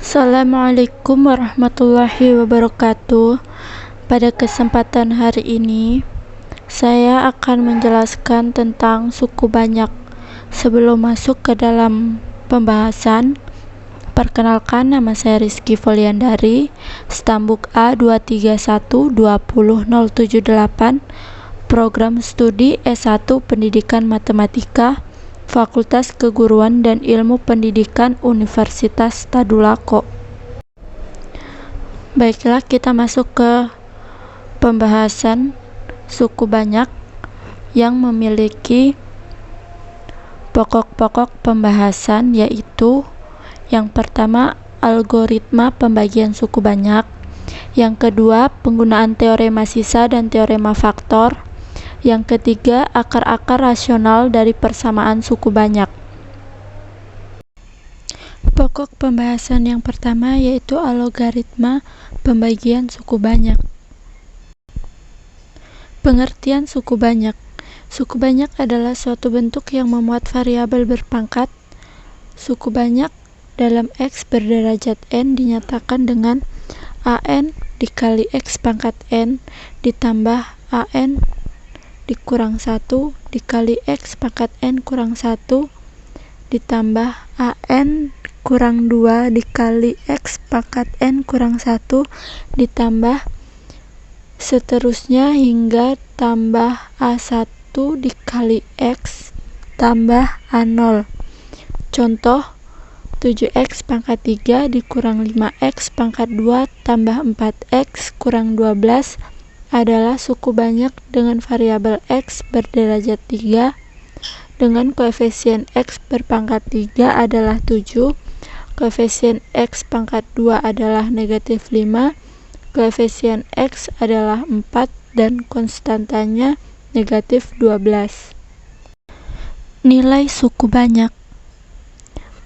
Assalamualaikum warahmatullahi wabarakatuh. Pada kesempatan hari ini, saya akan menjelaskan tentang suku banyak. Sebelum masuk ke dalam pembahasan, perkenalkan, nama saya Rizky Foliandari, Stambuk A23120078, Program Studi S1 Pendidikan Matematika, Fakultas Keguruan dan Ilmu Pendidikan Universitas Tadulako. Baiklah, kita masuk ke pembahasan suku banyak yang memiliki pokok-pokok pembahasan, yaitu yang pertama, algoritma pembagian suku banyak. Yang kedua, penggunaan teorema sisa dan teorema faktor. Yang ketiga, akar-akar rasional dari persamaan suku banyak. Pokok pembahasan yang pertama yaitu algoritma pembagian suku banyak. Pengertian suku banyak. Suku banyak adalah suatu bentuk yang memuat variabel berpangkat. Suku banyak dalam X berderajat N dinyatakan dengan AN dikali X pangkat N ditambah AN dikurang 1 dikali X pangkat N kurang 1 ditambah AN kurang 2 dikali X pangkat N kurang 1 ditambah seterusnya hingga tambah A1 dikali X tambah A0. Contoh, 7X pangkat 3 dikurang 5X pangkat 2 tambah 4X kurang 12 adalah suku banyak dengan variabel X berderajat 3 dengan koefisien X berpangkat 3 adalah 7, koefisien X pangkat 2 adalah negatif 5, koefisien X adalah 4, dan konstantanya negatif 12. Nilai suku banyak.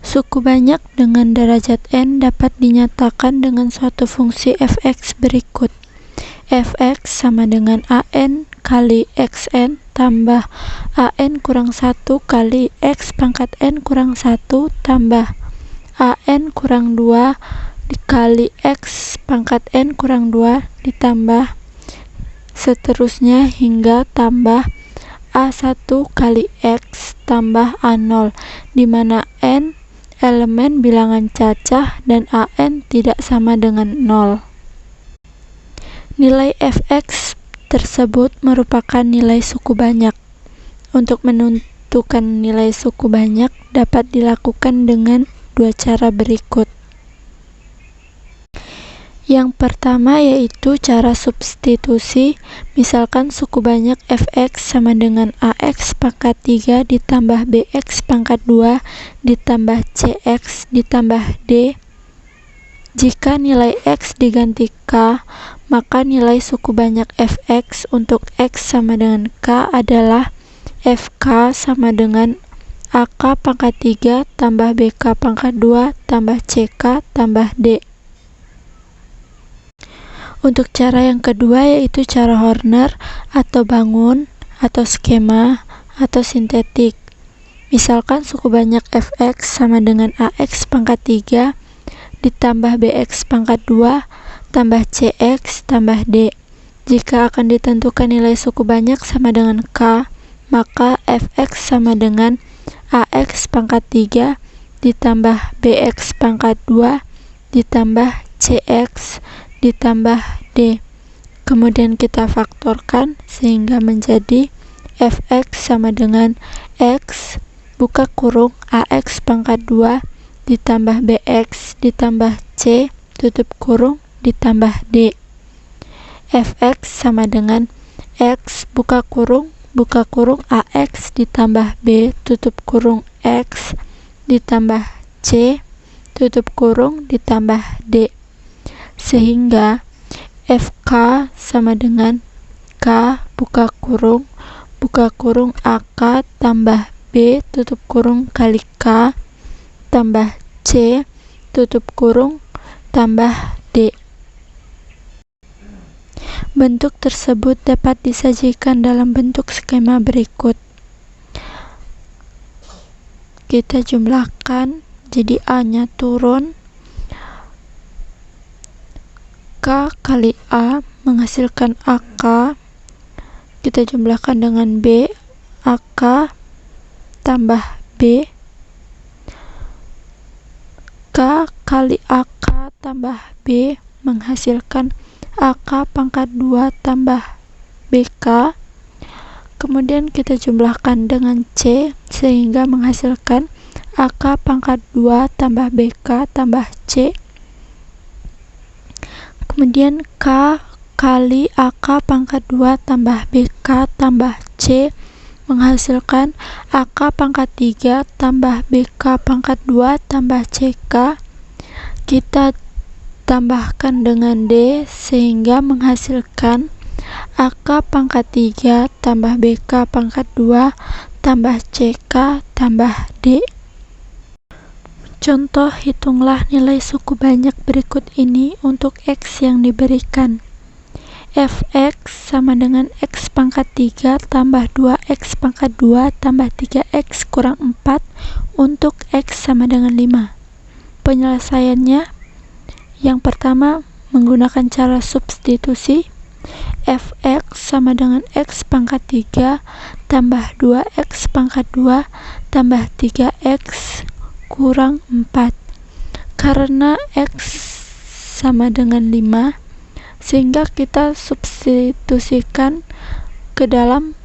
Suku banyak dengan derajat N dapat dinyatakan dengan suatu fungsi fx berikut. Fx sama dengan AN kali XN tambah AN kurang 1 kali X pangkat N kurang 1 tambah AN kurang 2 dikali X pangkat N kurang 2 ditambah seterusnya hingga tambah A1 kali X tambah A0, di mana N elemen bilangan cacah dan AN tidak sama dengan 0. Nilai fx tersebut merupakan nilai suku banyak. Untuk menentukan nilai suku banyak dapat dilakukan dengan dua cara berikut. Yang pertama yaitu cara substitusi. Misalkan suku banyak fx sama dengan ax pangkat 3 ditambah bx pangkat 2 ditambah cx ditambah d. Jika nilai x diganti k, maka nilai suku banyak fx untuk x sama dengan k adalah fk sama dengan ak pangkat 3 tambah bk pangkat 2 tambah ck tambah d. Untuk cara yang kedua yaitu cara Horner atau bangun atau skema atau sintetik. Misalkan suku banyak fx sama dengan ax pangkat 3 ditambah bx pangkat 2 tambah cx tambah d. Jika akan ditentukan nilai suku banyak sama dengan k, maka fx sama dengan ax pangkat 3 ditambah bx pangkat 2 ditambah cx ditambah d. Kemudian kita faktorkan sehingga menjadi fx sama dengan x buka kurung ax pangkat 2 ditambah bx ditambah c tutup kurung ditambah d. Fx sama dengan x buka kurung ax ditambah b tutup kurung x ditambah c tutup kurung ditambah d. Sehingga fk sama dengan k buka kurung ak tambah b tutup kurung kali k tambah c tutup kurung tambah d. Bentuk tersebut dapat disajikan dalam bentuk skema berikut. Kita jumlahkan, jadi A nya turun, kali A menghasilkan AK, kita jumlahkan dengan B, AK tambah B. K kali AK tambah B menghasilkan AK pangkat 2 tambah BK. Kemudian kita jumlahkan dengan C sehingga menghasilkan AK pangkat 2 tambah BK tambah C. Kemudian K kali AK pangkat 2 tambah BK tambah C menghasilkan AK pangkat 3 tambah BK pangkat 2 tambah CK. Kita tambahkan dengan D sehingga menghasilkan AK pangkat 3 tambah BK pangkat 2 tambah CK tambah D. Contoh, hitunglah nilai suku banyak berikut ini untuk X yang diberikan. Fx sama dengan X pangkat 3 tambah 2X pangkat 2 tambah 3X kurang 4 untuk X sama dengan 5. Penyelesaiannya, yang pertama menggunakan cara substitusi. Fx sama dengan X pangkat 3 tambah 2X pangkat 2 tambah 3X kurang 4. Karena X sama dengan 5, sehingga kita substitusikan ke dalam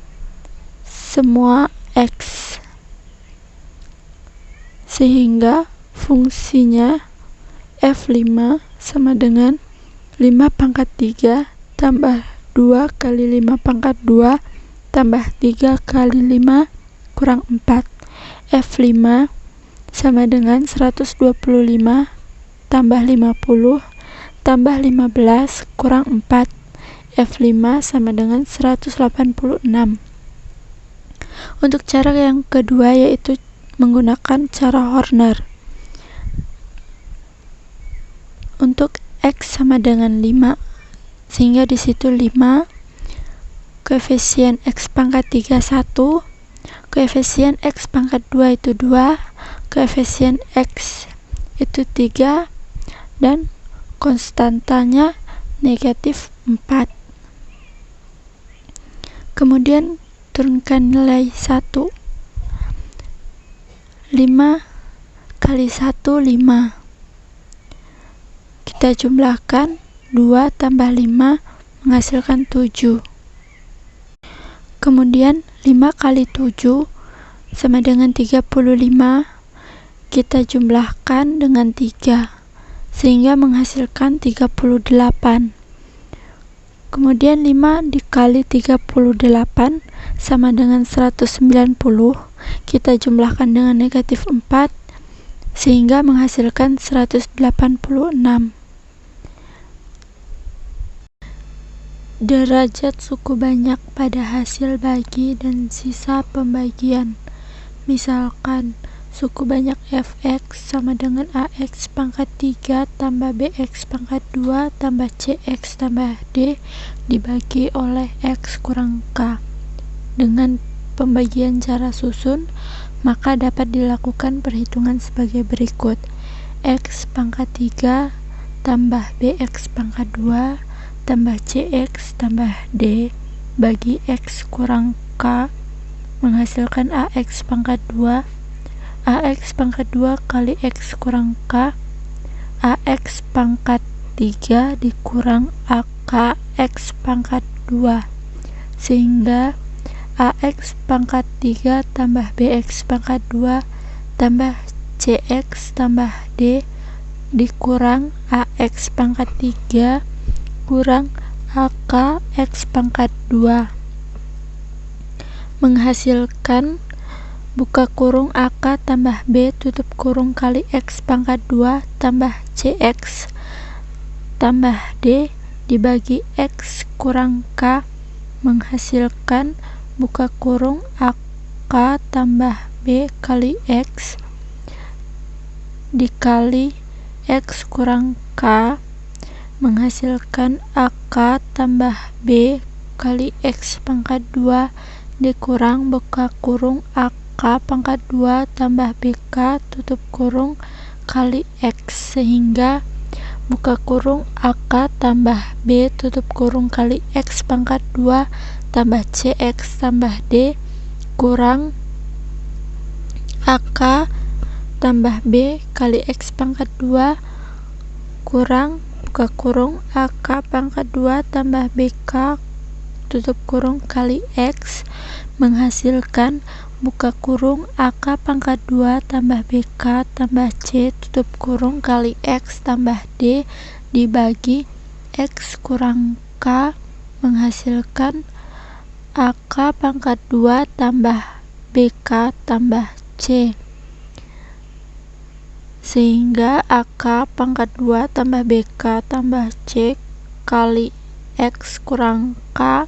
semua X, sehingga fungsinya F5 sama dengan 5 pangkat 3 tambah 2 kali 5 pangkat 2 tambah 3 kali 5 kurang 4. F5 sama dengan 125 tambah 50 tambah 15 kurang 4. F5 sama dengan 186. Untuk cara yang kedua yaitu menggunakan cara Horner. Untuk X sama dengan 5, sehingga di situ 5, koefisien X pangkat 3 1, koefisien X pangkat 2 itu 2, koefisien X itu 3, dan konstantanya negatif 4. Kemudian turunkan nilai 1. 5 kali 1 5. Kita jumlahkan 2 tambah 5 menghasilkan 7. Kemudian 5 kali 7 sama dengan 35. Kita jumlahkan dengan 3 sehingga menghasilkan 38. Kemudian 5 dikali 38 sama dengan 190. Kita jumlahkan dengan negatif 4 sehingga menghasilkan 186. Derajat suku banyak pada hasil bagi dan sisa pembagian. Misalkan suku banyak Fx sama dengan Ax pangkat 3 tambah Bx pangkat 2 tambah Cx tambah D dibagi oleh X kurang K. Dengan pembagian cara susun, maka dapat dilakukan perhitungan sebagai berikut. X pangkat 3 tambah Bx pangkat 2 tambah Cx tambah D bagi X kurang K menghasilkan Ax pangkat 2. Ax pangkat 2 kali X kurang K, Ax pangkat 3 dikurang AK X pangkat 2, sehingga Ax pangkat 3 tambah Bx pangkat 2 tambah Cx tambah D dikurang Ax pangkat 3 kurang AK X pangkat 2 menghasilkan buka kurung AK tambah B tutup kurung kali X pangkat 2 tambah Cx tambah D dibagi X kurang K menghasilkan buka kurung AK tambah B kali X dikali X kurang K menghasilkan AK tambah B kali X pangkat 2 dikurang buka kurung AK pangkat 2 tambah BK tutup kurung kali X, sehingga buka kurung AK tambah B tutup kurung kali X pangkat 2 tambah CX tambah D kurang AK tambah B kali X pangkat 2 kurang buka kurung AK pangkat 2 tambah BK tutup kurung kali X menghasilkan buka kurung AK pangkat 2 tambah BK tambah C tutup kurung kali X tambah D dibagi X kurang K menghasilkan AK pangkat 2 tambah BK tambah C, sehingga AK pangkat 2 tambah BK tambah C kali X kurang K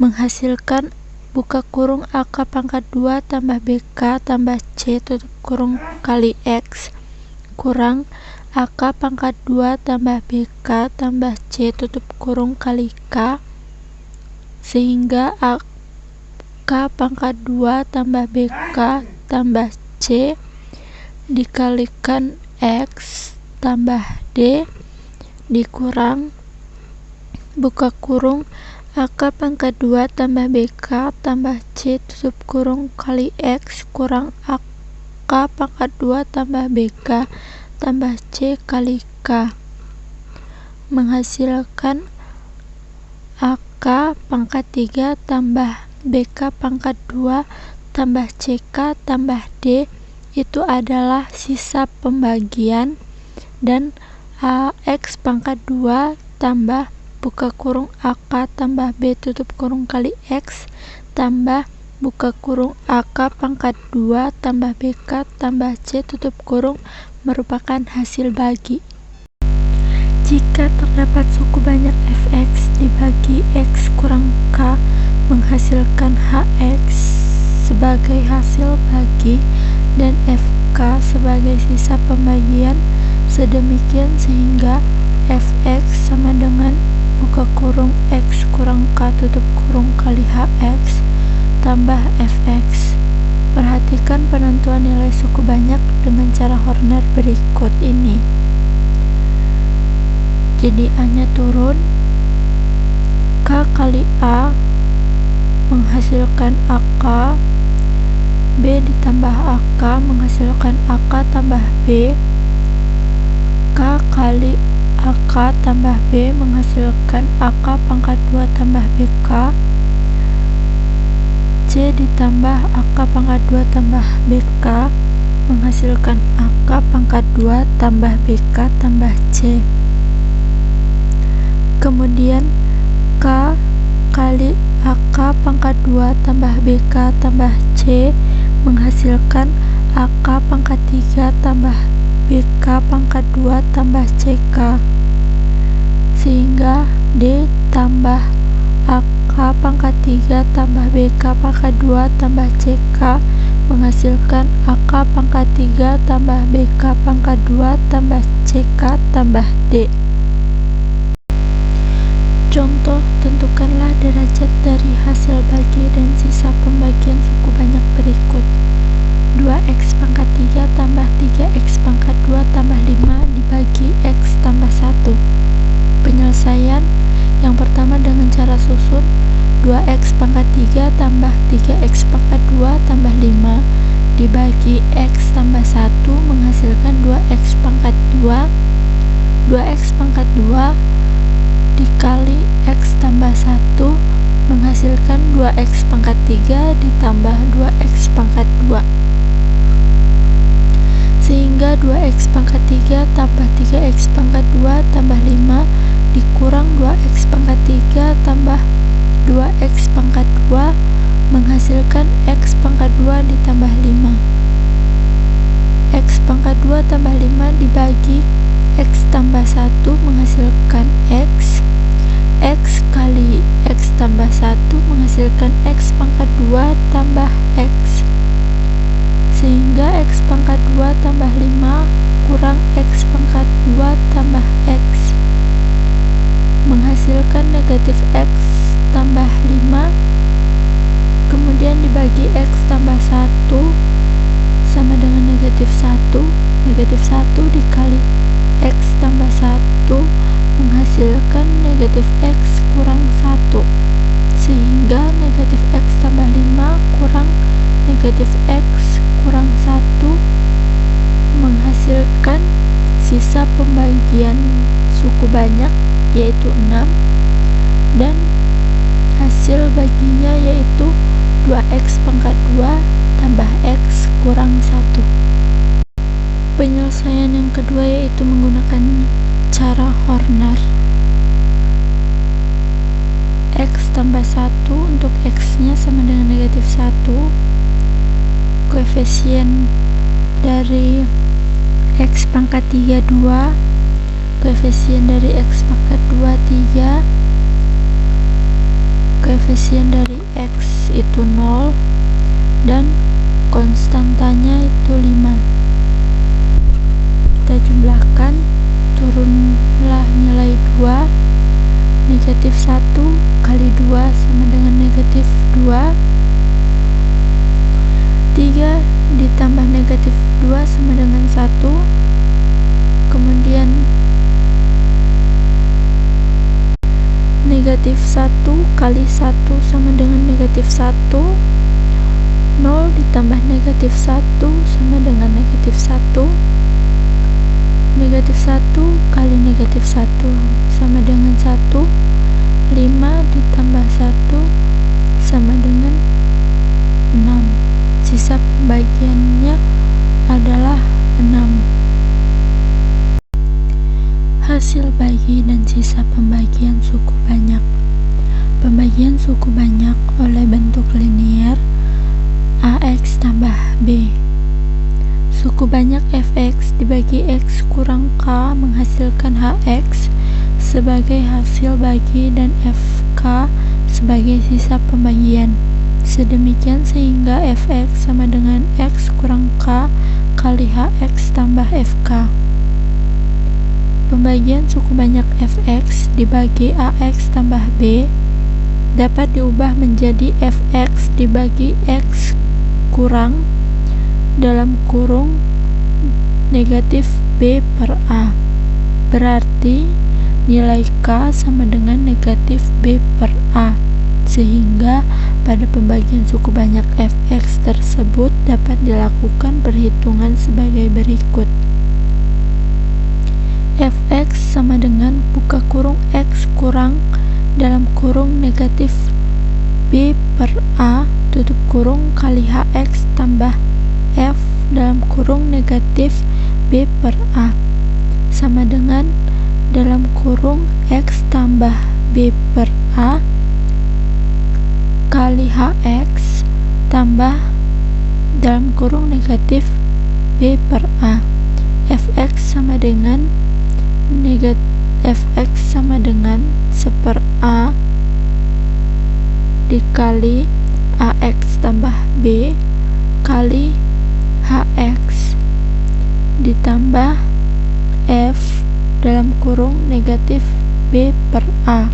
menghasilkan buka kurung AK pangkat 2 tambah BK tambah C tutup kurung kali X kurang AK pangkat 2 tambah BK tambah C tutup kurung kali K, sehingga AK pangkat 2 tambah BK tambah C dikalikan X tambah D dikurang buka kurung AK pangkat 2 tambah BK tambah C tutup kurung kali X kurang AK pangkat 2 tambah BK tambah C kali K menghasilkan AK pangkat 3 tambah BK pangkat 2 tambah CK tambah D itu adalah sisa pembagian, dan AX pangkat 2 tambah buka kurung AK tambah B tutup kurung kali X tambah buka kurung AK pangkat 2 tambah BK tambah C tutup kurung merupakan hasil bagi. Jika terdapat suku banyak Fx dibagi X kurang K menghasilkan Hx sebagai hasil bagi dan Fk sebagai sisa pembagian, sedemikian sehingga Fx sama dengan buka kurung X kurang K tutup kurung kali Hx tambah Fx. Perhatikan penentuan nilai suku banyak dengan cara Horner berikut ini. Jadi A-nya turun, K kali A menghasilkan AK, B ditambah AK menghasilkan AK tambah B, K kali AK tambah B menghasilkan AK pangkat 2 tambah BK, C ditambah AK pangkat 2 tambah BK menghasilkan AK pangkat 2 tambah BK tambah C. Kemudian K kali AK pangkat 2 tambah BK tambah C menghasilkan AK pangkat 3 tambah BK pangkat 2 tambah CK, sehingga D tambah AK pangkat 3 tambah BK pangkat 2 tambah CK menghasilkan AK pangkat 3 tambah BK pangkat 2 tambah CK tambah D. Contoh, tentukanlah derajat dari hasil bagi dan sisa pembagian suku banyak berikut. 2x pangkat 3 tambah 3x pangkat 2 tambah 5 dibagi x tambah 1. Penyelesaian yang pertama dengan cara susun. 2x pangkat 3 tambah 3x pangkat 2 tambah 5 dibagi x tambah 1 menghasilkan 2x pangkat 2. 2x pangkat 2 dikali x tambah 1 menghasilkan 2x pangkat 3 ditambah 2x pangkat 2, sehingga 2x pangkat 3 tambah 3x pangkat 2 tambah 5 dikurang 2x pangkat 3 tambah 2x pangkat 2 menghasilkan x pangkat 2 ditambah 5. X pangkat 2 tambah 5 dibagi x tambah 1 menghasilkan x. X kali x tambah 1 menghasilkan x pangkat 2 tambah x, sehingga x pangkat 2 tambah 5 kurang x pangkat 2 tambah x menghasilkan negatif x tambah 5, kemudian dibagi x tambah 1 sama dengan negatif 1. Negatif 1 dikali x tambah 1 negatif X kurang 1, sehingga negatif X tambah 5 kurang negatif X kurang 1 menghasilkan sisa pembagian suku banyak, yaitu 6, dan hasil baginya yaitu 2X pangkat 2 tambah X kurang 1. Penyelesaian yang kedua yaitu menggunakan cara Horner. X tambah 1 untuk X nya sama dengan negatif 1, koefisien dari X pangkat 3 2, koefisien dari X pangkat 2 3, koefisien dari X itu 0, dan konstantanya itu 5. Kita jumlahkan, turunlah nilai 2, negatif 1 kali 2 sama dengan negatif 2, 3 ditambah negatif 2 sama dengan 1, kemudian negatif 1 kali 1 sama dengan negatif 1, 0 ditambah negatif 1 sama dengan negatif 1, negatif 1 kali negatif 1 sama dengan 1, 5 ditambah 1 sama dengan 6. Sisa pembagiannya adalah 6. Hasil bagi dan sisa pembagian suku banyak. Pembagian suku banyak oleh bentuk linier AX tambah B. Suku banyak Fx dibagi X kurang K menghasilkan Hx sebagai hasil bagi dan Fk sebagai sisa pembagian. Sedemikian sehingga Fx sama dengan X kurang K kali Hx tambah Fk. Pembagian suku banyak Fx dibagi Ax tambah B dapat diubah menjadi Fx dibagi X kurang dalam kurung negatif B per A. Berarti nilai K sama dengan negatif B per A, sehingga pada pembagian suku banyak Fx tersebut dapat dilakukan perhitungan sebagai berikut. Fx sama dengan buka kurung X kurang dalam kurung negatif B per A tutup kurung kali Hx tambah F dalam kurung negatif B per A sama dengan dalam kurung X tambah B per A kali Hx tambah dalam kurung negatif B per A. Fx sama dengan Fx sama dengan 1/A dikali Ax tambah B kali Hx ditambah F dalam kurung negatif B per A.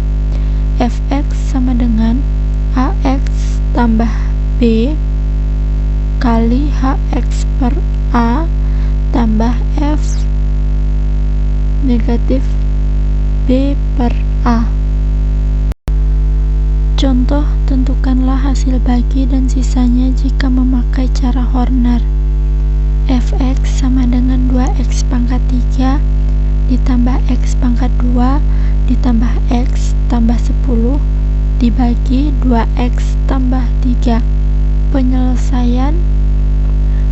Fx sama dengan Ax tambah B kali Hx per A tambah F negatif B per A. Contoh, tentukanlah hasil bagi dan sisanya jika memakai cara Horner. Fx sama dengan 2x pangkat 3 ditambah x pangkat 2 ditambah x tambah 10 dibagi 2x tambah 3. Penyelesaian,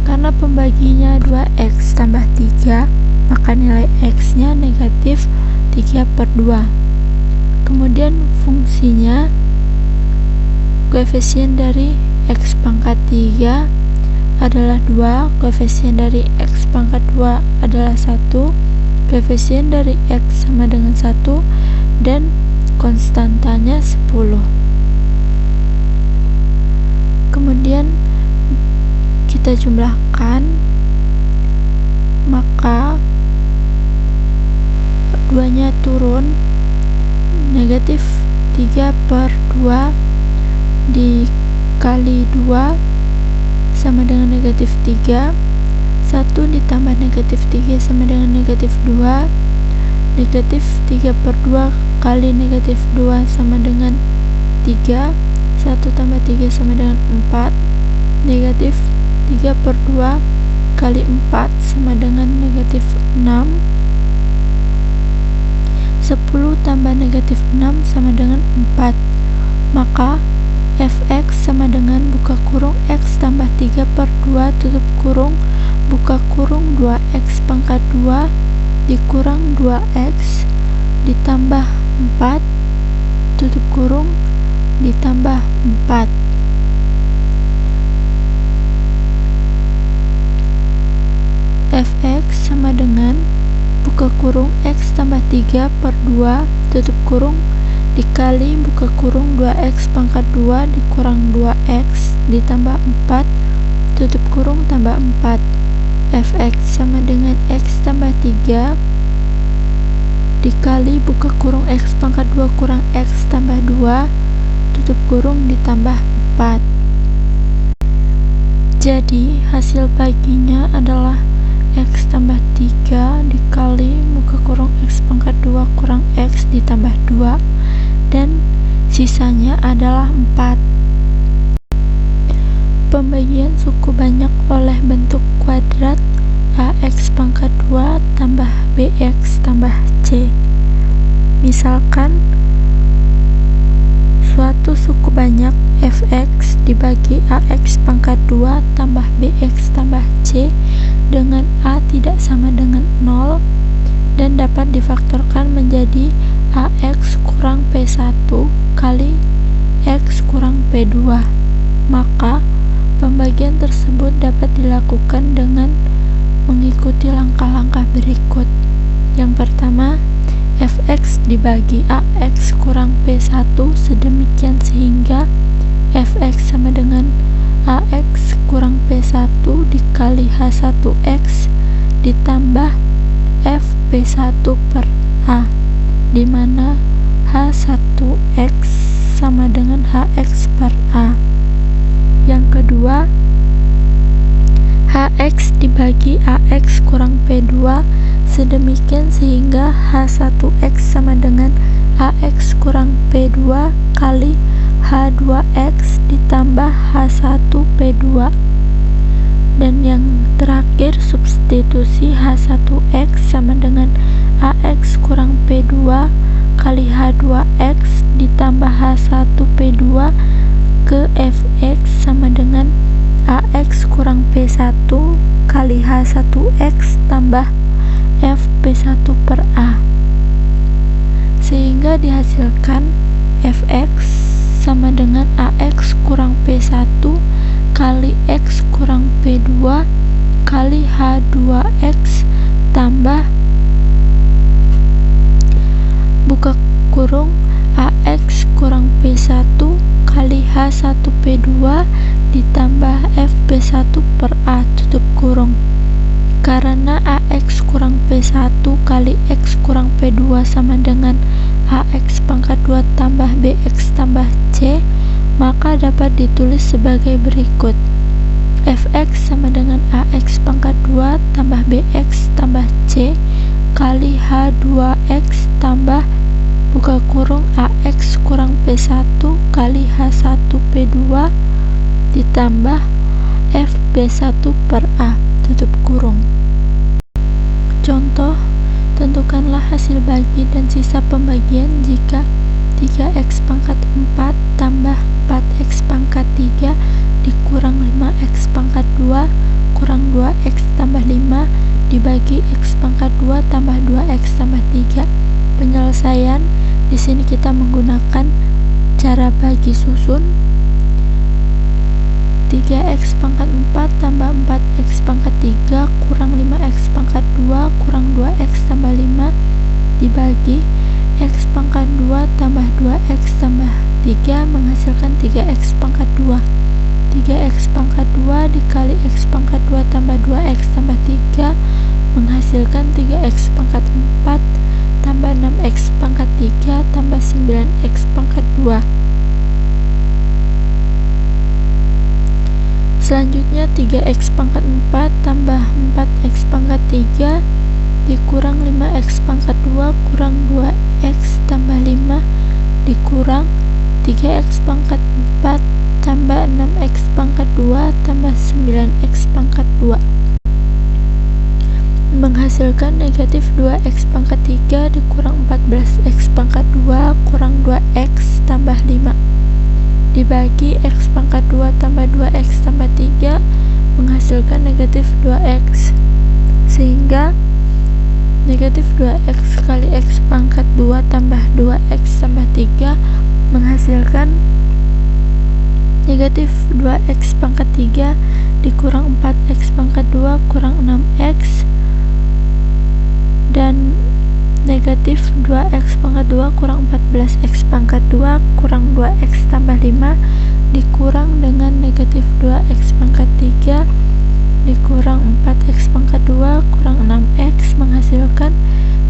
karena pembaginya 2x tambah 3, maka nilai x nya negatif 3/2. Kemudian fungsinya, koefisien dari x pangkat 3 adalah 2, koefisien dari x pangkat 2 adalah 1, koefisien dari x sama dengan 1, dan konstantanya 10. Kemudian kita jumlahkan, maka 2-nya turun, negatif 3/2 dikali 2 sama dengan negatif 3, 1 ditambah negatif 3 sama dengan negatif 2, negatif 3/2 kali negatif 2 sama dengan 3, 1 tambah 3 sama dengan 4, negatif 3 per 2 kali 4 sama dengan negatif 6, 10 tambah negatif 6 sama dengan 4, maka fx sama dengan buka kurung x tambah 3 per 2 tutup kurung buka kurung 2x pangkat 2 dikurang 2x ditambah 4 tutup kurung ditambah 4. Fx sama dengan buka kurung x tambah 3 per 2 tutup kurung dikali buka kurung 2x pangkat 2 dikurang 2x ditambah 4 tutup kurung tambah 4. Fx sama dengan x tambah 3 dikali buka kurung x pangkat 2 kurang x tambah 2 tutup kurung ditambah 4. Jadi hasil baginya adalah x tambah 3 dikali buka kurung x pangkat 2 kurang x ditambah 2 dan sisanya adalah 4. Pembagian suku banyak oleh bentuk kuadrat ax pangkat 2 tambah bx tambah c. Misalkan suatu suku banyak fx dibagi ax pangkat 2 tambah bx tambah c dengan a tidak sama dengan 0 dan dapat difaktorkan menjadi ax kurang p1 kali x kurang p2. Maka pembagian tersebut dapat dilakukan dengan mengikuti langkah-langkah berikut. Yang pertama, fx dibagi ax kurang p1 sedemikian sehingga fx sama dengan ax kurang p1 dikali h1x ditambah f p1 per a, di mana h1x sama dengan hx per a. Yang kedua, hx dibagi ax kurang p2 sedemikian sehingga h1x sama dengan ax kurang p2 kali h2x ditambah h1p2. Dan yang terakhir, substitusi h1x sama dengan ax kurang p2 kali h2x ditambah h1p2 ke fx sama dengan ax kurang p1 kali h1x tambah f p1 per a, sehingga dihasilkan fx sama dengan ax kurang p1 kali x kurang p2 kali h2x tambah buka kurung ax kurang p1 kali h1p2 ditambah f p1 per a tutup kurung. Karena ax kurang p1 kali x kurang p2 sama dengan ax pangkat 2 tambah bx tambah c, maka dapat ditulis sebagai berikut. Fx sama dengan ax pangkat 2 tambah bx tambah c kali h2x tambah buka kurung ax kurang p1 kali h1p2 ditambah f p1 per a tutup kurung. Contoh, tentukanlah hasil bagi dan sisa pembagian jika 3x pangkat 4 tambah 4x pangkat 3 dikurang 5x pangkat 2 kurang 2x tambah 5 dibagi x pangkat 2 tambah 2x tambah 3. Penyelesaian di sini kita menggunakan cara bagi susun. 3x pangkat 4 tambah 4x pangkat 3 kurang 5x pangkat 2 kurang 2x tambah 5 dibagi x pangkat 2 tambah 2x tambah 3 menghasilkan 3x pangkat 2. 3x pangkat 2 dikali x pangkat 2 tambah 2x tambah 3 menghasilkan 3x pangkat 4 tambah 6x pangkat 3 tambah 9x pangkat 2. Selanjutnya 3x pangkat 4 tambah 4x pangkat 3 dikurang 5x pangkat 2 kurang 2x tambah 5 dikurang 3x pangkat 4 tambah 6x pangkat 2 tambah 9x pangkat 2 menghasilkan negatif 2x pangkat 3 dikurang 14x pangkat 2 kurang 2x tambah 5 dibagi x pangkat 2 tambah 2x tambah 3 menghasilkan negatif 2x, sehingga negatif 2x kali x pangkat 2 tambah 2x tambah 3 menghasilkan negatif 2x pangkat 3 dikurang 4x pangkat 2 kurang 6x dan negatif 2x pangkat 2 kurang 14x pangkat 2 kurang 2x tambah 5 dikurang dengan negatif 2x pangkat 3 dikurang 4x pangkat 2 kurang 6x menghasilkan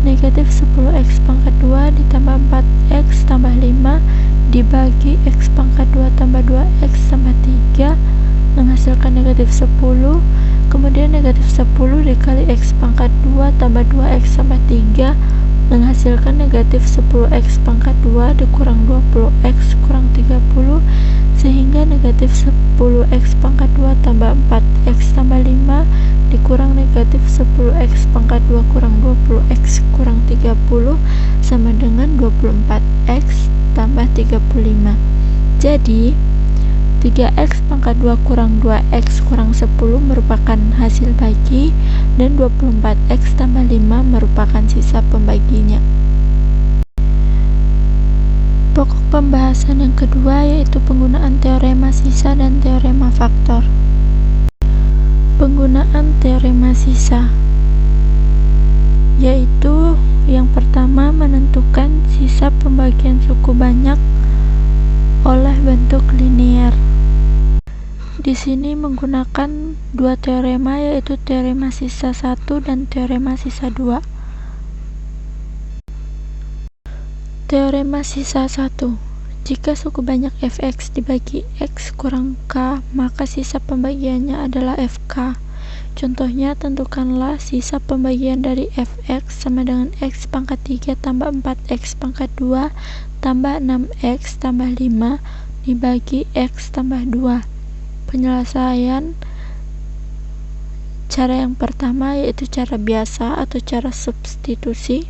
negatif 10x pangkat 2 ditambah 4x tambah 5 dibagi x pangkat 2 tambah 2x tambah 3 menghasilkan negatif 10. Kemudian negatif 10 dikali x pangkat 2 tambah 2x tambah 3 menghasilkan negatif 10x pangkat 2 dikurang 20x kurang 30 sehingga negatif 10x pangkat 2 tambah 4x tambah 5 dikurang negatif 10x pangkat 2 kurang 20x kurang 30 sama dengan 24x tambah 35. Jadi 3x pangkat 2 kurang 2x kurang 10 merupakan hasil bagi dan 24x tambah 5 merupakan sisa pembaginya. Pokok pembahasan yang kedua yaitu penggunaan teorema sisa dan teorema faktor. Penggunaan teorema sisa yaitu yang pertama menentukan sisa pembagian suku banyak oleh bentuk linier. Di sini menggunakan dua teorema yaitu teorema sisa 1 dan teorema sisa 2. Teorema sisa 1. Jika suku banyak fx dibagi x kurang k, maka sisa pembagiannya adalah fk. Contohnya, tentukanlah sisa pembagian dari fx sama dengan x pangkat 3 tambah 4x pangkat 2 tambah 6x tambah 5 dibagi x tambah 2. Penyelesaian cara yang pertama yaitu cara biasa atau cara substitusi.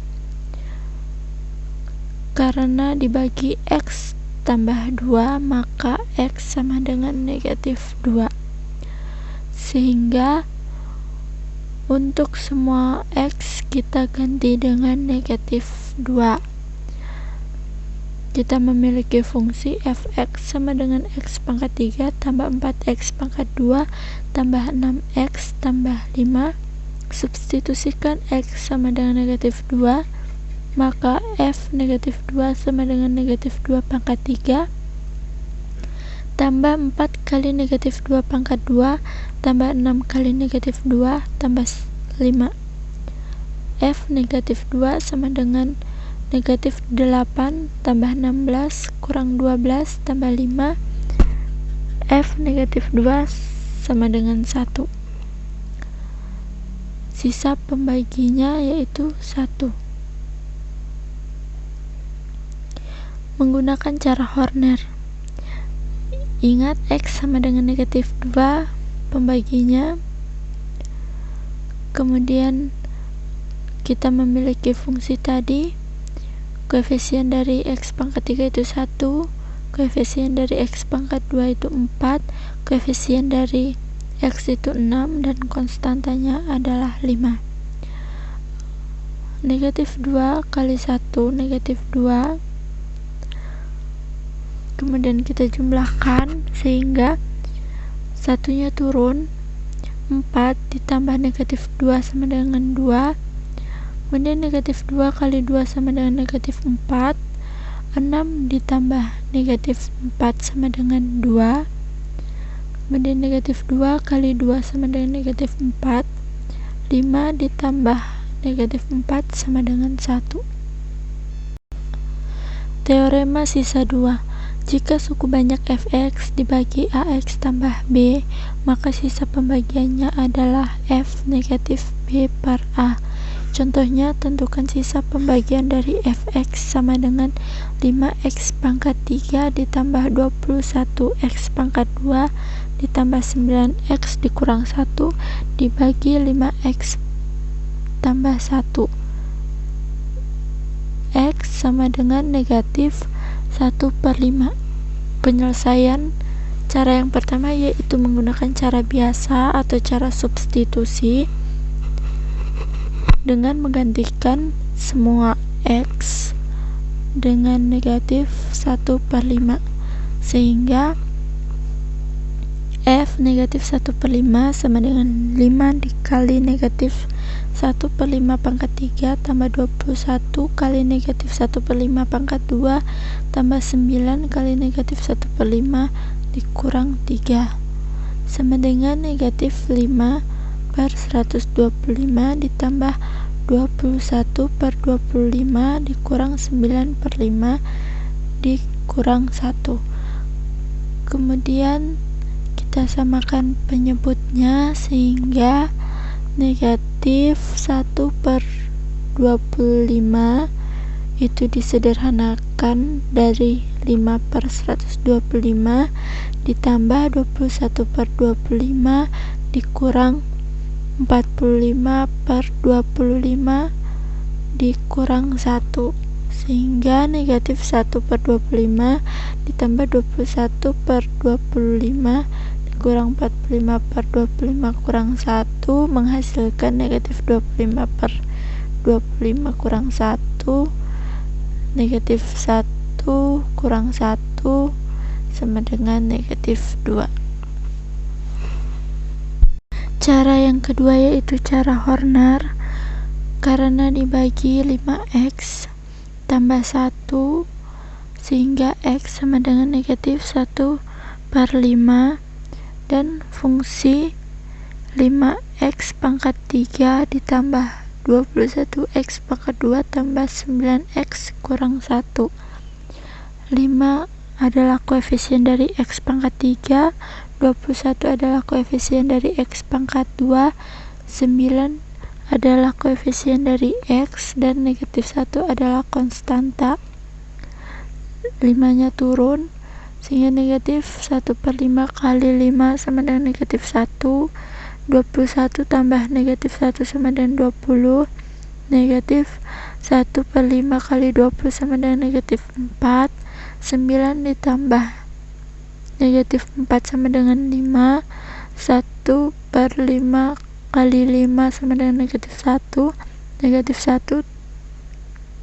Karena dibagi x tambah 2 maka x sama dengan negatif 2, sehingga untuk semua x kita ganti dengan negatif 2. Kita memiliki fungsi fx sama dengan x pangkat 3 tambah 4x pangkat 2 tambah 6x tambah 5. Substitusikan x sama dengan negatif 2, maka f negatif 2 sama dengan negatif 2 pangkat 3 tambah 4 kali negatif 2 pangkat 2 tambah 6 kali negatif 2 tambah 5. F negatif 2 sama dengan negatif 8 tambah 16 kurang 12 tambah 5. F negatif 2 sama dengan 1. Sisa pembaginya yaitu 1. Menggunakan cara Horner. Ingat x sama dengan negatif 2 pembaginya. Kemudian kita memiliki fungsi tadi. Koefisien dari x pangkat 3 itu 1, koefisien dari x pangkat 2 itu 4, koefisien dari x itu 6, dan konstantanya adalah 5. Negatif 2 kali 1 negatif 2, kemudian kita jumlahkan sehingga satunya turun. 4 ditambah negatif 2 sama dengan 2, kemudian negatif 2 kali 2 sama dengan negatif 4, 6 ditambah negatif 4 sama dengan 2, kemudian negatif 2 kali 2 sama dengan negatif 4, 5 ditambah negatif 4 sama dengan 1. Teorema sisa 2. Jika suku banyak fx dibagi ax tambah b, maka sisa pembagiannya adalah f negatif b per a. Contohnya, tentukan sisa pembagian dari fx sama dengan 5x pangkat 3 ditambah 21x pangkat 2 ditambah 9x dikurang 1 dibagi 5x tambah 1. X sama dengan negatif 1/5. Penyelesaian cara yang pertama yaitu menggunakan cara biasa atau cara substitusi dengan menggantikan semua X dengan negatif 1/5, sehingga F negatif 1/5 sama dengan 5 dikali negatif 1/5 pangkat 3 tambah 21 kali negatif 1/5 pangkat 2 tambah 9 kali negatif 1/5 dikurang 3 sama dengan negatif 5/125 ditambah 21/25 dikurang 9/5 dikurang 1. Kemudian kita samakan penyebutnya sehingga negatif 1/25 itu disederhanakan dari 5/125 ditambah 21/25 dikurang 45/25 dikurang 1, sehingga negatif 1/25 ditambah 21/25 dikurang 45/25 kurang 1 menghasilkan negatif 25/25 kurang 1. Negatif 1 kurang 1 sama dengan negatif 2. Cara yang kedua yaitu cara Horner. Karena dibagi 5x tambah 1 sehingga x sama dengan negatif 1/5 dan fungsi 5x pangkat 3 ditambah 21x pangkat 2 tambah 9x kurang 1. 5 adalah koefisien dari x pangkat 3, 21 adalah koefisien dari x pangkat 2, 9 adalah koefisien dari x, dan negatif 1 adalah konstanta. 5-nya turun, sehingga negatif 1/5 kali 5 sama dengan negatif 1. 21 tambah negatif 1 sama dengan 20. Negatif 1/5 kali 20 sama dengan negatif 4. 9 ditambah negatif 4 sama dengan 5. 1/5 kali 5 sama dengan negatif 1. Negatif 1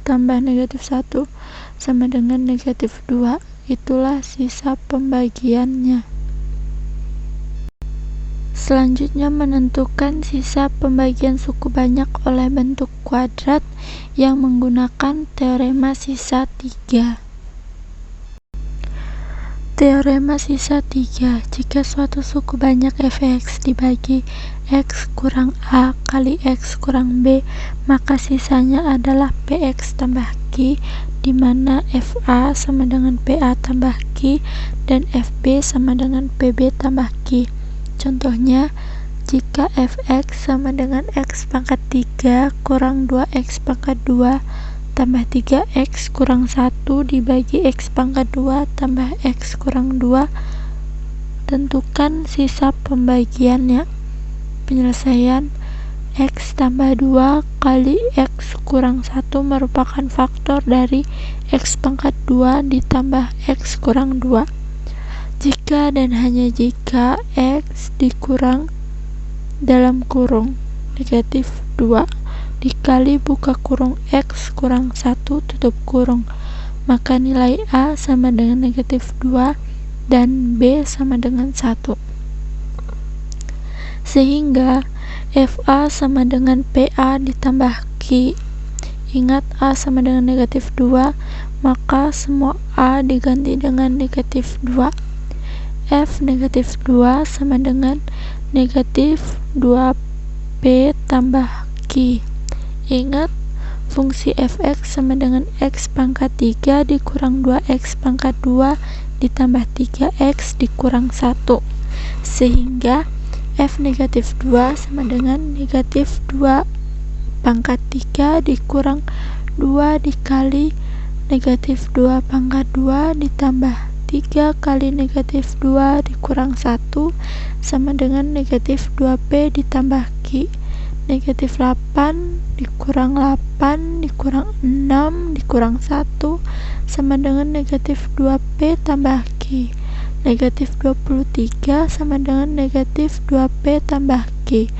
tambah negatif 1 sama dengan negatif 2. Itulah sisa pembagiannya. Selanjutnya, menentukan sisa pembagian suku banyak oleh bentuk kuadrat yang menggunakan teorema sisa 3. Teorema sisa 3. Jika suatu suku banyak fx dibagi x kurang a kali x kurang b, maka sisanya adalah px tambah q, di mana fa sama dengan pa tambah q dan fb sama dengan pb tambah q. Contohnya, jika fx sama dengan x pangkat 3 kurang 2x pangkat 2 tambah 3x kurang 1 dibagi x pangkat 2 tambah x kurang 2, tentukan sisa pembagiannya. Penyelesaian x tambah 2 kali x kurang 1 merupakan faktor dari x pangkat 2 ditambah x kurang 2. Jika dan hanya jika x dikurang dalam kurung negatif 2 dikali buka kurung x kurang 1 tutup kurung, maka nilai a sama dengan negatif 2 dan b sama dengan 1. Sehingga fa sama dengan pa ditambah q. Ingat a sama dengan negatif 2, maka semua a diganti dengan negatif 2. F negatif 2 sama dengan negatif 2p tambah q. Ingat, fungsi fx sama dengan x pangkat 3 dikurang 2x pangkat 2 ditambah 3x dikurang 1. Sehingga f negatif 2 sama dengan negatif 2p pangkat 3 dikurang 2 dikali negatif 2 pangkat 2 ditambah 3 kali negatif 2 dikurang 1 sama dengan negatif 2P ditambah Q. Negatif 8 dikurang 8 dikurang 6 dikurang 1 sama dengan negatif 2P tambah Q. Negatif 23 sama dengan negatif 2P tambah Q.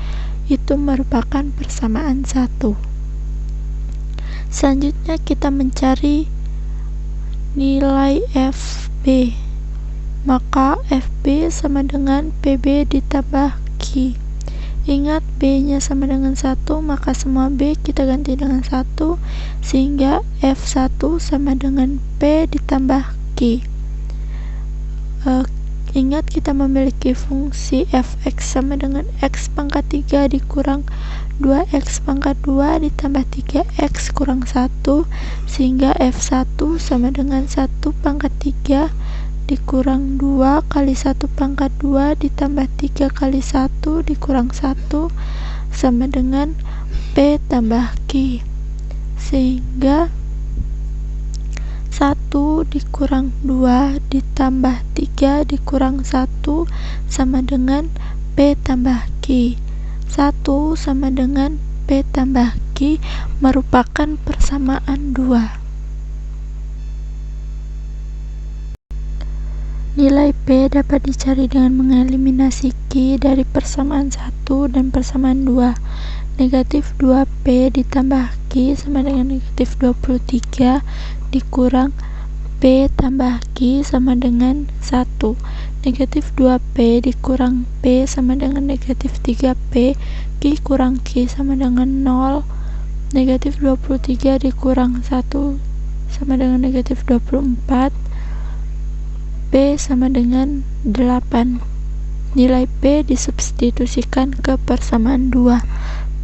Itu merupakan persamaan 1. Selanjutnya kita mencari nilai FB. Maka FB sama dengan PB ditambah Q. Ingat B-nya sama dengan 1, maka semua B kita ganti dengan 1, sehingga F1 sama dengan P ditambah Q. Ingat kita memiliki fungsi fx sama dengan x pangkat 3 dikurang 2x pangkat 2 ditambah 3x kurang 1, sehingga f1 sama dengan 1 pangkat 3 dikurang 2 kali 1 pangkat 2 ditambah 3 kali 1 dikurang 1 sama dengan P tambah Q, sehingga 1 dikurang 2 ditambah 3 dikurang 1 sama dengan P tambah Q. 1 sama dengan P tambah Q merupakan persamaan 2. Nilai P dapat dicari dengan mengeliminasi Q dari persamaan 1 dan persamaan 2. Negatif 2P ditambah Q sama dengan negatif 23 dikurang P tambah Q sama dengan 1. Negatif 2P dikurang P sama dengan negatif 3P, Q kurang Q sama dengan 0. Negatif 23 dikurang 1 sama dengan negatif 24. P sama dengan 8. Nilai P disubstitusikan ke persamaan 2.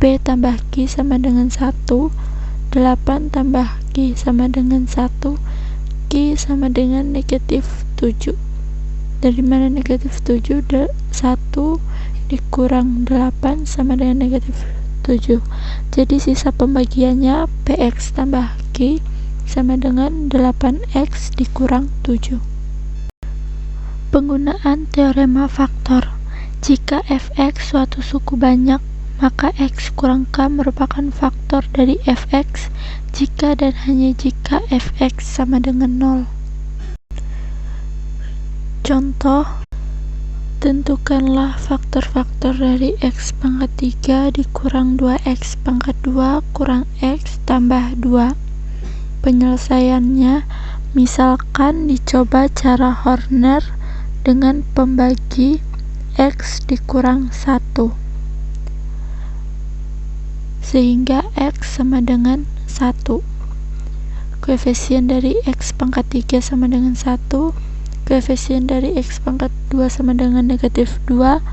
P tambah Q sama dengan 1. 8 tambah Q sama dengan 1. Q sama dengan negatif 7. Dari mana negatif 7? 1 dikurang 8 sama dengan negatif 7. Jadi sisa pembagiannya Px tambah Q sama dengan 8x dikurang 7. Penggunaan teorema faktor. Jika fx suatu suku banyak, maka x kurang k merupakan faktor dari fx jika dan hanya jika fx sama dengan 0. Contoh, tentukanlah faktor-faktor dari x pangkat 3 dikurang 2x pangkat 2 kurang x tambah 2. Penyelesaiannya, misalkan dicoba cara Horner dengan pembagi x dikurang 1, sehingga x sama dengan 1. Koefisien dari x pangkat 3 sama dengan 1, koefisien dari x pangkat 2 sama dengan negatif 2,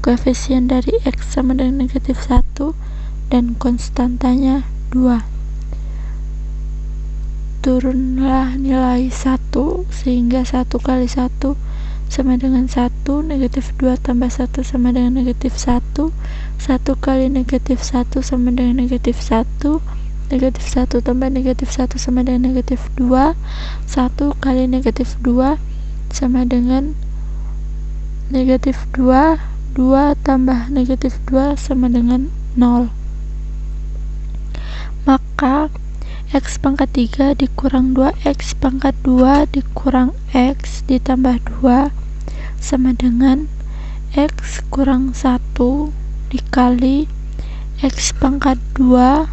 koefisien dari x sama dengan negatif 1, dan konstantanya 2. Turunlah nilai 1, sehingga 1 kali 1 sama dengan 1, negatif 2 tambah 1 sama dengan negatif 1, 1 kali negatif 1 sama dengan negatif 1, negatif 1 tambah negatif 1 sama dengan negatif 2, 1 kali negatif 2 sama dengan negatif 2, 2 tambah negatif 2 sama dengan 0. Maka x pangkat 3 dikurang 2x pangkat 2 dikurang x ditambah 2 sama dengan x kurang 1 dikali x pangkat 2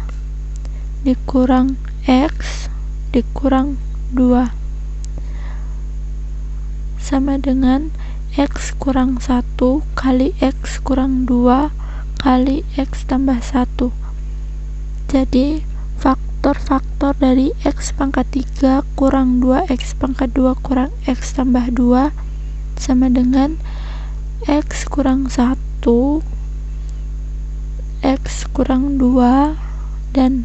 dikurang x dikurang 2 sama dengan x kurang 1 kali x kurang 2 kali x tambah 1. Jadi faktor-faktor dari x pangkat 3 kurang 2x pangkat 2 kurang x tambah 2 sama dengan x kurang 1, x kurang 2, dan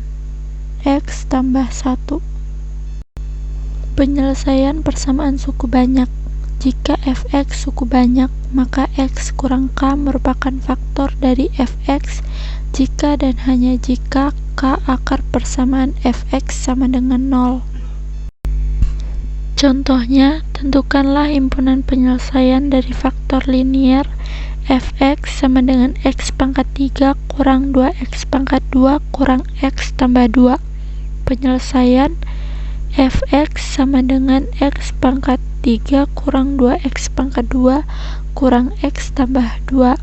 x tambah 1. Penyelesaian persamaan suku banyak. Jika fx suku banyak, maka x kurang k merupakan faktor dari fx jika dan hanya jika K akar persamaan fx sama dengan 0. Contohnya, tentukanlah himpunan penyelesaian dari faktor linier fx sama dengan x pangkat 3 kurang 2x pangkat 2 kurang x tambah 2. Penyelesaian fx sama dengan x pangkat 3 kurang 2x pangkat 2 kurang x tambah 2.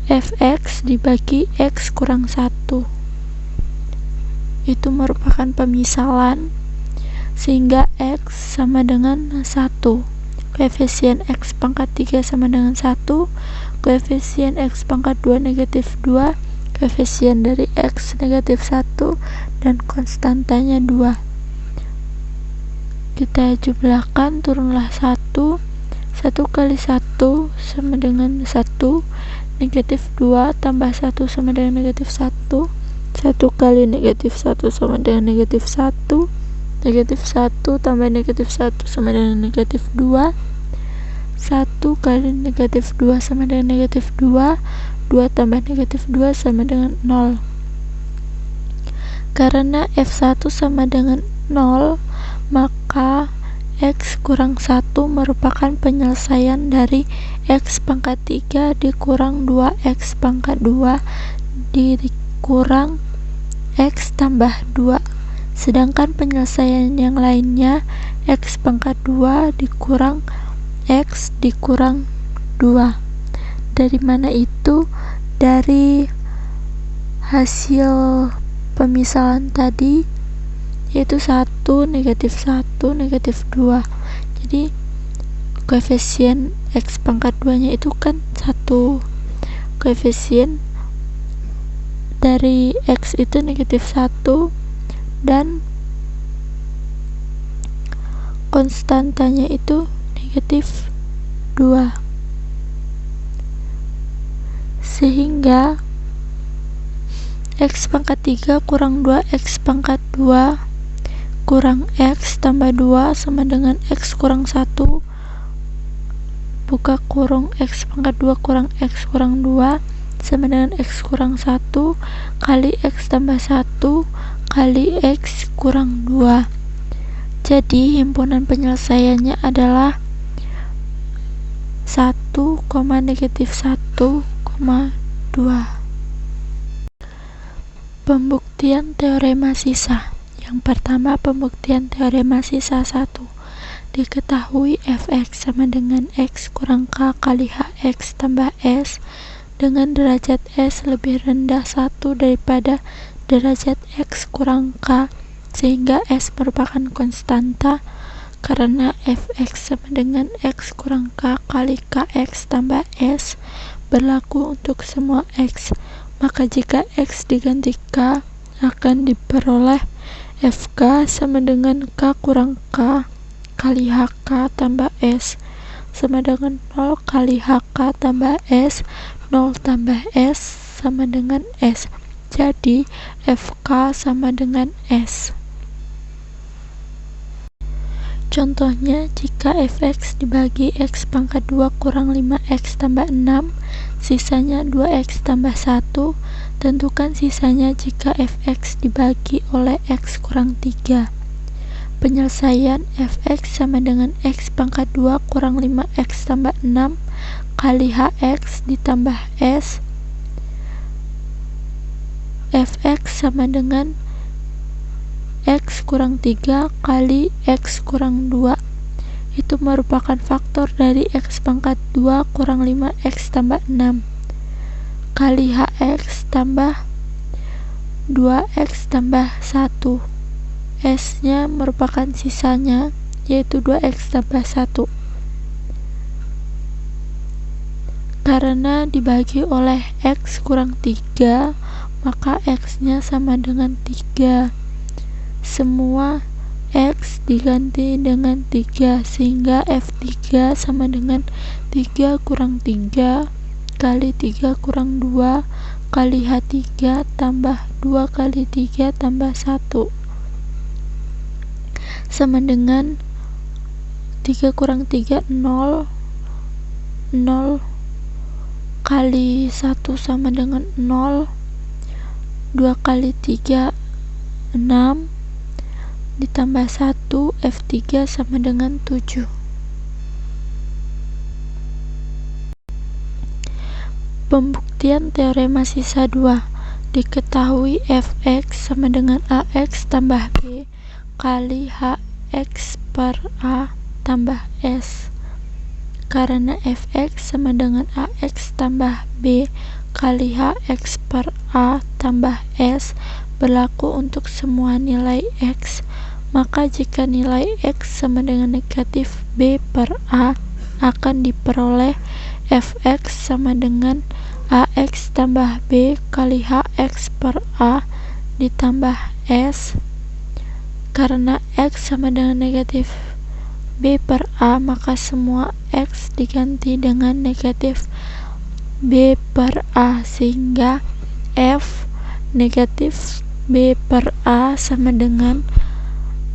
Fx dibagi x kurang 1. Itu merupakan pemisalan, sehingga x sama dengan 1. Koefisien x pangkat 3 sama dengan 1. Koefisien x pangkat 2 negatif 2. Koefisien dari x negatif 1. Dan konstantanya 2. Kita jumlahkan, turunlah 1. 1 kali 1 sama dengan 1. Negatif 2 tambah 1 sama dengan negatif 1. 1 kali negatif 1 sama dengan negatif 1. Negatif 1 tambah negatif 1 sama dengan negatif 2. 1 kali negatif 2 sama dengan negatif 2. 2 tambah negatif 2 sama dengan 0. Karena F1 sama dengan 0, maka x kurang 1 merupakan penyelesaian dari x pangkat 3 dikurang 2x pangkat 2 dikurang x tambah 2. Sedangkan penyelesaian yang lainnya x pangkat 2 dikurang x dikurang 2. Dari mana itu? Dari hasil pemisalan tadi, yaitu 1, negatif 1, negatif 2. Jadi koefisien x pangkat 2 nya itu kan 1. Koefisien dari x itu negatif 1 dan konstantanya itu negatif 2. Sehingga x pangkat 3 kurang 2x pangkat 2 kurang x tambah 2 sama dengan x kurang 1 buka kurung x pangkat 2 kurang x kurang 2 sama dengan x kurang 1 kali x tambah 1 kali x kurang 2. Jadi himpunan penyelesaiannya adalah 1, negatif 1, 2. Pembuktian teorema sisa. Yang pertama, pembuktian teorema sisa 1. Diketahui fx sama dengan x kurang k kali hx tambah s dengan derajat s lebih rendah 1 daripada derajat x kurang k, sehingga s merupakan konstanta karena fx sama dengan x kurang k kali kx tambah s berlaku untuk semua x. Maka jika x diganti k, akan diperoleh fk sama dengan k kurang k kali hk tambah s sama dengan 0 kali hk tambah s. 0 tambah s sama dengan s. Jadi fk sama dengan s. Contohnya, jika fx dibagi x pangkat 2 kurang 5x tambah 6, sisanya 2x tambah 1, tentukan sisanya jika fx dibagi oleh x kurang 3. Penyelesaian fx sama dengan x pangkat 2 kurang 5x tambah 6 kali hx ditambah s. Fx sama dengan x kurang 3 kali x kurang 2. Itu merupakan faktor dari x pangkat 2 kurang 5x tambah 6 kali hx tambah 2x tambah 1. S nya merupakan sisanya, yaitu 2x tambah 1. Karena dibagi oleh x kurang 3, maka x nya sama dengan 3. Semua x diganti dengan 3, sehingga f3 sama dengan 3 kurang 3 kali 3 kurang 2 kali h3 tambah 2 kali 3 tambah 1 sama dengan 3 kurang 3, 0, 0, kali 1 sama dengan 0, 2 kali 3 6, ditambah 1 F3 sama dengan 7. Pembuktian teorema sisa 2. Diketahui Fx sama dengan Ax tambah B kali Hx per A tambah S. Karena Fx sama dengan Ax tambah B kali Hx per A tambah S berlaku untuk semua nilai X, maka jika nilai X sama dengan negatif B per A akan diperoleh Fx sama dengan Ax tambah B kali Hx per A ditambah S. Karena X sama dengan negatif B per A, maka semua X diganti dengan negatif B per A, sehingga F negatif B per A sama dengan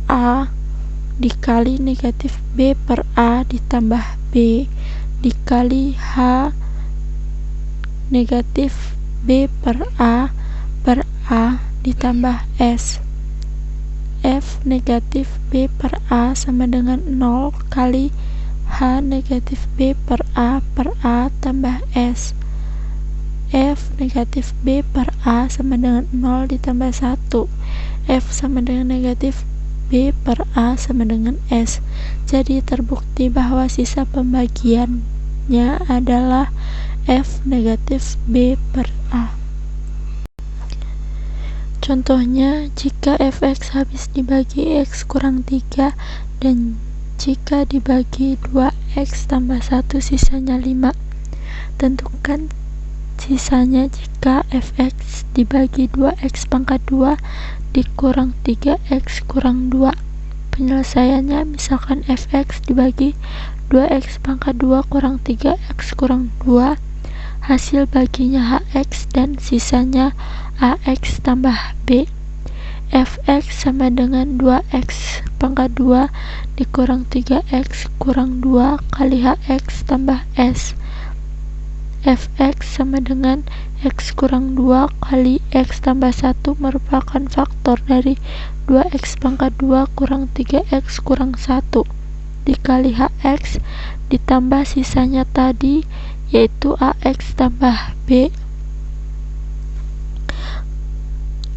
A dikali negatif B per A ditambah B dikali H negatif B per A ditambah S. F negatif B per A sama dengan 0 kali H negatif B per A tambah S. F negatif B per A sama dengan 0 ditambah 1. F sama dengan negatif B per A sama dengan S. Jadi terbukti bahwa sisa pembagiannya adalah F negatif B per A. Contohnya, jika Fx habis dibagi X kurang 3 dan jika dibagi 2X tambah 1 sisanya 5. Tentukan sisanya jika Fx dibagi 2X pangkat 2 dikurang 3X kurang 2. Penyelesaiannya, misalkan Fx dibagi 2X pangkat 2 kurang 3X kurang 2, hasil baginya Hx dan sisanya Ax tambah B. Fx sama dengan 2X pangkat 2 dikurang 3X kurang 2 kali Hx tambah S. Fx sama dengan X kurang 2 kali X tambah 1 merupakan faktor dari 2X pangkat 2 kurang 3X kurang 1 dikali Hx ditambah sisanya tadi, yaitu Ax tambah B.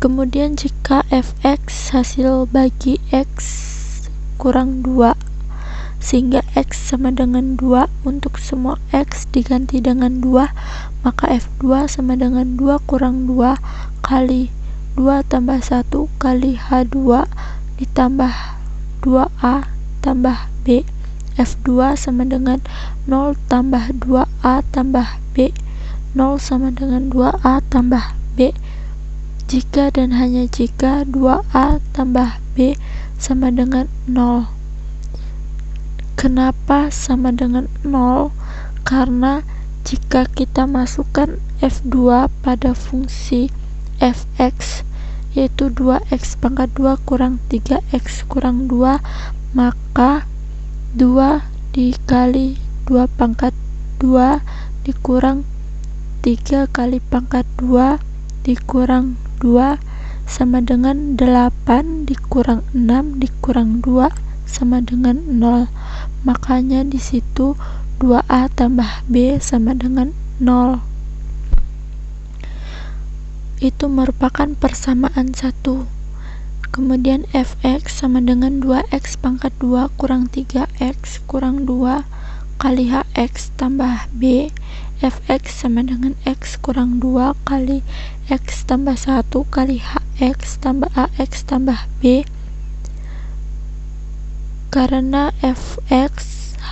Kemudian jika Fx hasil bagi X kurang 2 sehingga X sama dengan 2 untuk semua X diganti dengan 2, maka F2 sama dengan 2 kurang 2 kali 2 tambah 1 kali H2 ditambah 2A tambah B. F2 sama dengan 0 tambah 2A tambah B. 0 sama dengan 2A tambah B. Jika dan hanya jika 2A tambah B sama dengan 0. Kenapa sama dengan 0? Karena jika kita masukkan F2 pada fungsi Fx, yaitu 2X pangkat 2 kurang 3X kurang 2, maka 2 dikali 2 pangkat 2 dikurang 3 kali pangkat 2 dikurang 2 sama dengan 8 dikurang 6 dikurang 2 sama dengan 0. Makanya di situ 2A tambah B sama dengan 0. Itu merupakan persamaan 1. Kemudian Fx sama dengan 2X pangkat 2 kurang 3X kurang 2 kali Hx tambah B. Fx sama dengan X kurang 2 kali X tambah 1 kali Hx tambah Ax tambah B. Karena Fx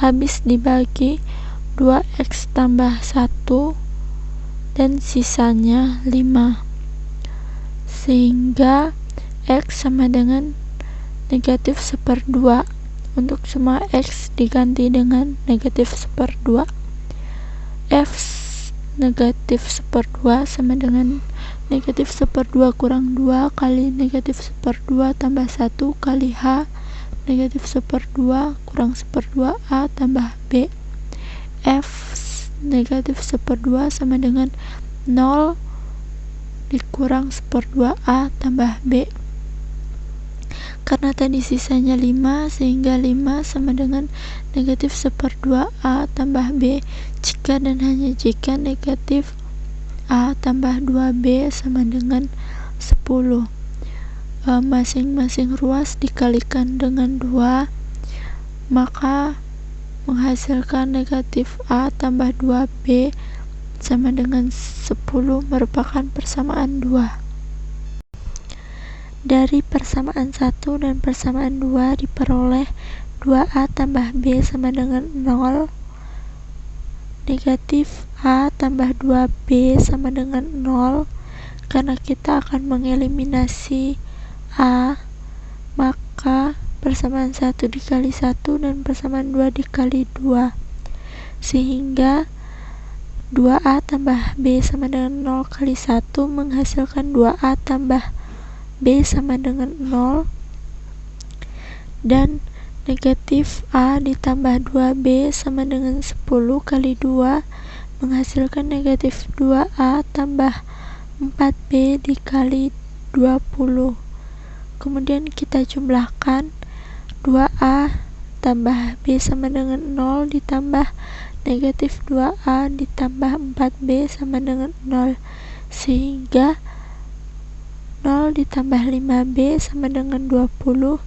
habis dibagi 2X tambah 1 dan sisanya 5, sehingga X sama dengan negatif 1/2. Untuk semua X diganti dengan negatif 1/2. F negatif 1/2 sama dengan negatif 1/2 kurang 2 kali negatif 1/2 tambah 1 kali H negatif 1/2 kurang 1/2 A tambah B. F negatif 1/2 sama dengan 0 dikurang 1/2A tambah B. Karena tadi sisanya 5, sehingga 5 sama dengan negatif 1/2A tambah B jika dan hanya jika negatif A tambah 2B sama dengan 10. Masing-masing ruas dikalikan dengan 2, maka menghasilkan negatif A tambah 2B sama dengan 10 merupakan persamaan 2. Dari persamaan 1 dan persamaan 2 diperoleh 2A tambah B sama dengan 0, negatif A tambah 2B sama dengan 0. Karena kita akan mengeliminasi A, maka persamaan 1 dikali 1 dan persamaan 2 dikali 2, sehingga 2A tambah B sama dengan 0 kali 1 menghasilkan 2A tambah B sama dengan 0, dan negatif A ditambah 2B sama dengan 10 kali 2 menghasilkan negatif 2A tambah 4B dikali 20. Kemudian kita jumlahkan 2A tambah B sama dengan 0 ditambah negatif 2A ditambah 4B sama dengan 0, sehingga 0 ditambah 5B sama dengan 20,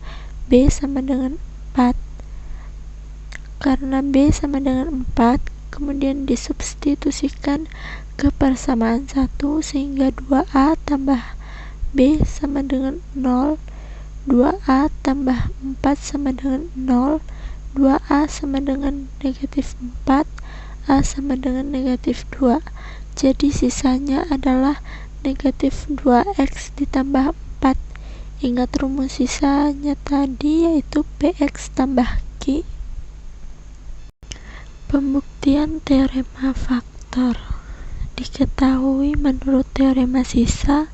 B sama dengan 4. Karena B sama dengan 4, kemudian disubstitusikan ke persamaan 1, sehingga 2A tambah B sama dengan 0, 2A tambah 4 sama dengan 0, 2A sama dengan negatif 4, A sama dengan negatif 2. Jadi sisanya adalah negatif 2X ditambah 4. Ingat rumus sisanya tadi, yaitu PX tambah Q. Pembuktian teorema faktor. Diketahui menurut teorema sisa,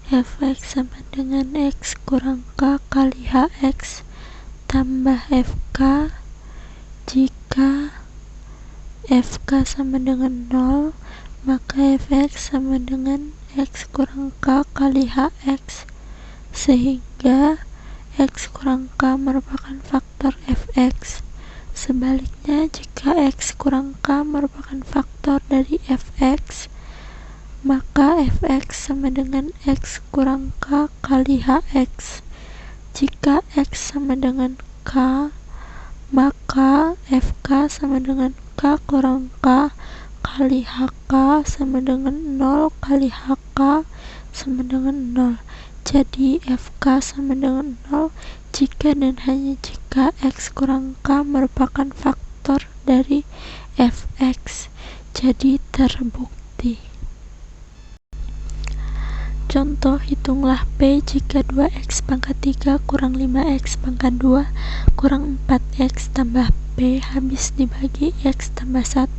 Fx sama dengan X kurang K kali Hx tambah Fk jika Fk sama dengan 0, maka Fx sama dengan X kurang K kali Hx, sehingga X kurang K merupakan faktor Fx. Sebaliknya, jika X kurang K merupakan faktor dari Fx, maka Fx sama dengan X kurang K kali Hx. Jika X sama dengan K, maka Fk sama dengan K kurang K kali Hk sama dengan 0 kali Hk sama dengan 0. Jadi Fk sama dengan 0 jika dan hanya jika X kurang K merupakan faktor dari Fx. Jadi terbukti. Contoh, hitunglah P jika 2X pangkat 3 kurang 5X pangkat 2 kurang 4X tambah P habis dibagi X tambah 1.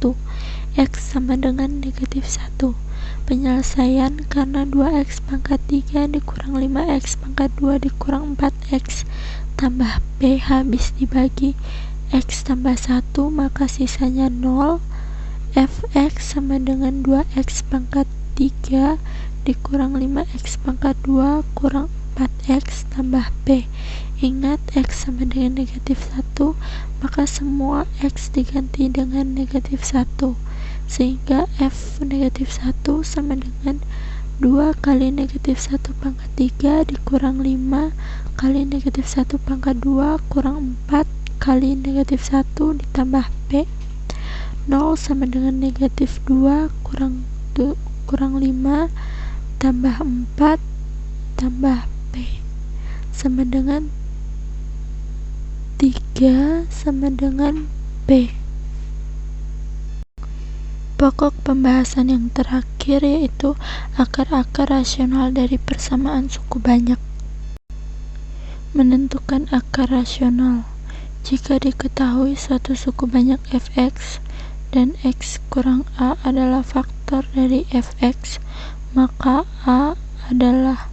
X sama dengan negatif 1. Penyelesaian, karena 2X pangkat 3 dikurang 5X pangkat 2 dikurang 4X tambah P habis dibagi X tambah 1, maka sisanya 0. Fx sama dengan 2X pangkat 3 dikurang 5X pangkat 2 kurang 4X tambah P. Ingat, X sama dengan negatif 1, maka semua X diganti dengan negatif 1, sehingga F negatif 1 sama dengan 2 kali negatif 1 pangkat 3 dikurang 5 kali negatif 1 pangkat 2 kurang 4 kali negatif 1 ditambah P. 0 sama dengan negatif 2 kurang 5 tambah 4 tambah P sama dengan 3 sama dengan P. Pokok pembahasan yang terakhir yaitu akar-akar rasional dari persamaan suku banyak. Menentukan akar rasional. Jika diketahui suatu suku banyak Fx dan X kurang A adalah faktor dari Fx, maka A adalah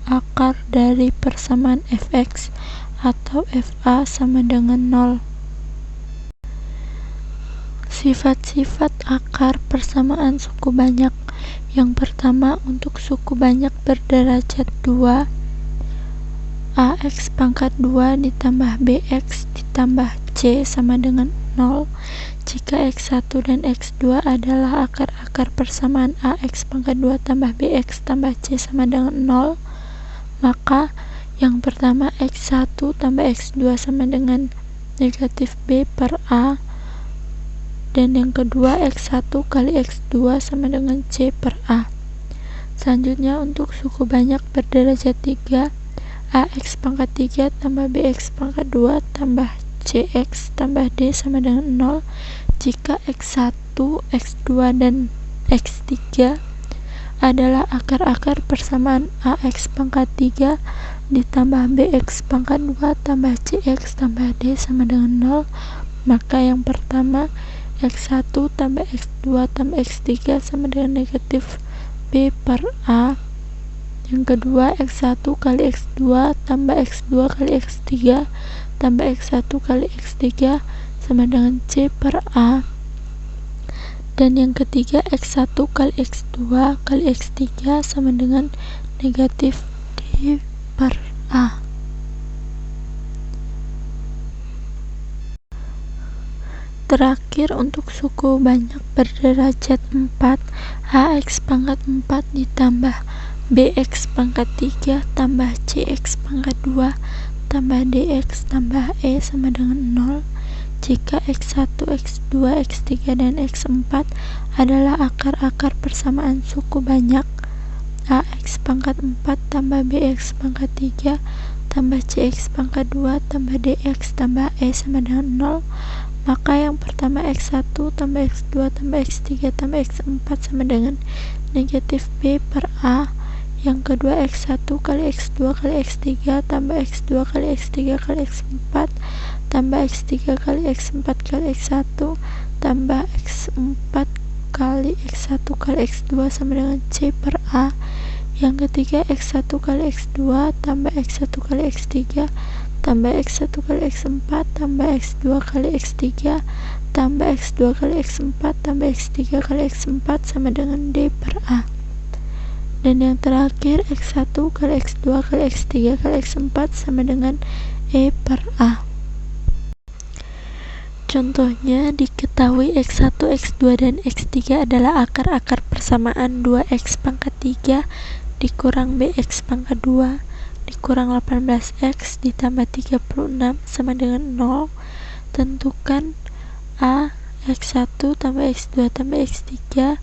akar dari persamaan Fx atau Fa sama dengan 0. Sifat-sifat akar persamaan suku banyak. Yang pertama, untuk suku banyak berderajat 2, AX pangkat 2 ditambah BX ditambah C sama dengan 0 jika X1 dan X2 adalah akar-akar persamaan AX pangkat 2 tambah BX tambah C sama dengan 0, maka yang pertama X1 tambah X2 sama dengan negatif B per A, dan yang kedua X1 kali X2 sama dengan C per A. Selanjutnya untuk suku banyak berderajat 3, AX pangkat 3 tambah BX pangkat 2 tambah CX tambah D sama dengan 0 jika X1, X2, dan X3 adalah akar-akar persamaan AX pangkat 3 ditambah BX pangkat 2 tambah CX tambah D sama dengan 0, maka yang pertama X1 tambah X2 tambah X3 sama dengan negatif B per A. Yang kedua X1 kali X2 tambah X2 kali X3 tambah X1 kali X3 sama dengan C per A. Dan yang ketiga X1 kali X2 kali X3 sama dengan negatif D per A. Terakhir untuk suku banyak berderajat 4, AX pangkat 4 ditambah BX pangkat 3 tambah CX pangkat 2 tambah DX tambah E sama dengan 0 jika X1, X2, X3, dan X4 adalah akar-akar persamaan suku banyak AX pangkat 4 tambah BX pangkat 3 tambah CX pangkat 2 tambah DX tambah E sama dengan 0, maka yang pertama X1 tambah X2 tambah X3 tambah X4 sama dengan negatif B per A. Yang kedua X1 kali X2 kali X3 tambah X2 kali X3 kali X4 tambah X3 kali X4 kali X1 tambah X4 kali X1 kali X2 sama dengan C per A. Yang ketiga X1 kali X2 tambah X1 kali X3 tambah X1 kali X4 tambah X2 kali X3 tambah X2 kali X4 tambah X3 kali X4 sama dengan D per A. Dan yang terakhir X1 kali X2 kali X3 kali X4 sama dengan E per A. Contohnya diketahui X1, X2, dan X3 adalah akar-akar persamaan 2X pangkat 3 dikurang BX pangkat 2 dikurang 18X ditambah 36 sama dengan 0. Tentukan A X1 tambah X2 tambah X3,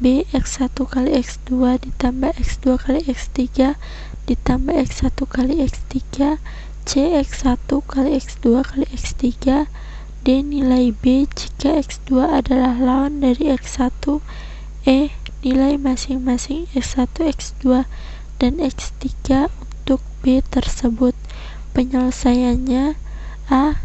B X1 kali X2 ditambah X2 kali X3 ditambah X1 kali X3, C X1 kali X2 kali X3, D nilai B jika X2 adalah lawan dari X1, E nilai masing-masing X1, X2, dan X3 untuk B tersebut. Penyelesaiannya A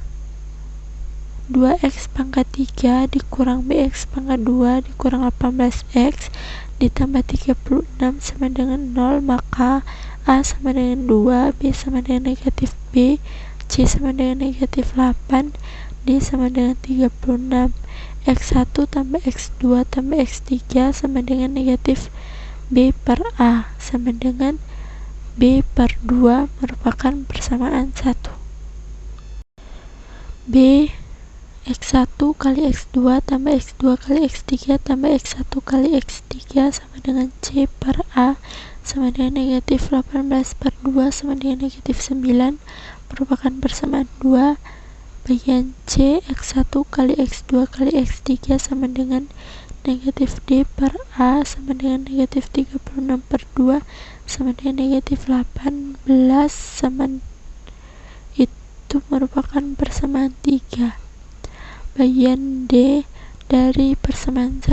2X pangkat 3 dikurang BX pangkat 2 dikurang 18X ditambah 36 sama dengan 0, maka A sama dengan 2, B sama dengan negatif B, C sama dengan negatif 8, D sama dengan 36. X1 tambah X2 tambah X3 sama dengan negatif B per A sama dengan B per 2 merupakan persamaan 1. B X1 kali X2 tambah X2 kali X3 tambah X1 kali X3 sama dengan C per A sama dengan negatif 18 per 2 sama dengan negatif 9 merupakan persamaan 2. Bagian C X1 kali X2 kali X3 sama dengan negatif D per A sama dengan negatif 36 per 2 sama dengan negatif 18 sama itu merupakan persamaan 3. Bagian D dari persamaan 1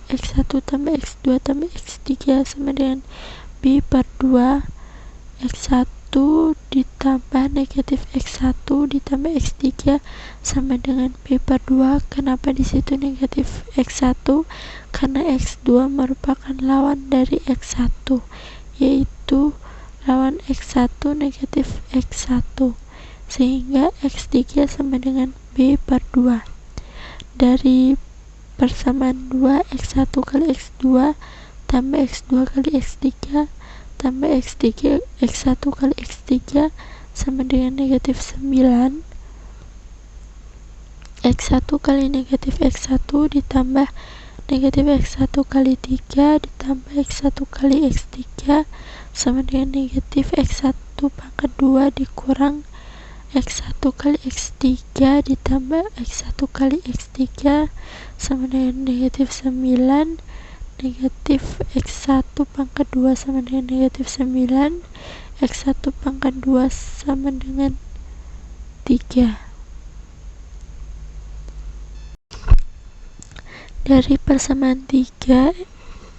X1 tambah X2 tambah X3 sama dengan B per 2, X1 ditambah negatif X1 ditambah X3 sama dengan B per 2. Kenapa di situ negatif X1? Karena X2 merupakan lawan dari X1, yaitu lawan X1 negatif X1, sehingga X3 sama dengan B per 2. Dari persamaan 2 X1 kali X2 tambah X2 kali X3 tambah X3 X1 kali X3 sama dengan negatif 9. X1 kali negatif X1 ditambah negatif X1 kali 3 ditambah X1 kali X3 sama dengan negatif X1 pangkat 2 dikurang X1 kali X3 ditambah X1 kali X3 sama dengan negatif 9. Negatif X1 pangkat 2 sama dengan negatif 9. X1 pangkat 2 sama dengan 3. Dari persamaan 3,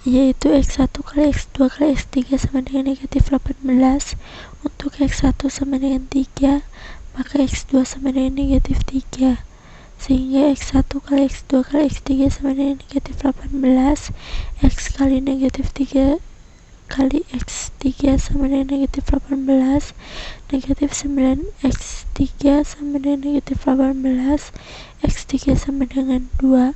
yaitu X1 kali X2 kali X3 sama dengan negatif 18, untuk X1 sama dengan 3, maka X2 sama dengan negatif 3. Sehingga X1 kali X2 kali X3 sama dengan negatif 18, X kali negatif 3 kali X3 sama dengan negatif 18, negatif 9 X3 sama dengan negatif 18, X3 sama dengan 2.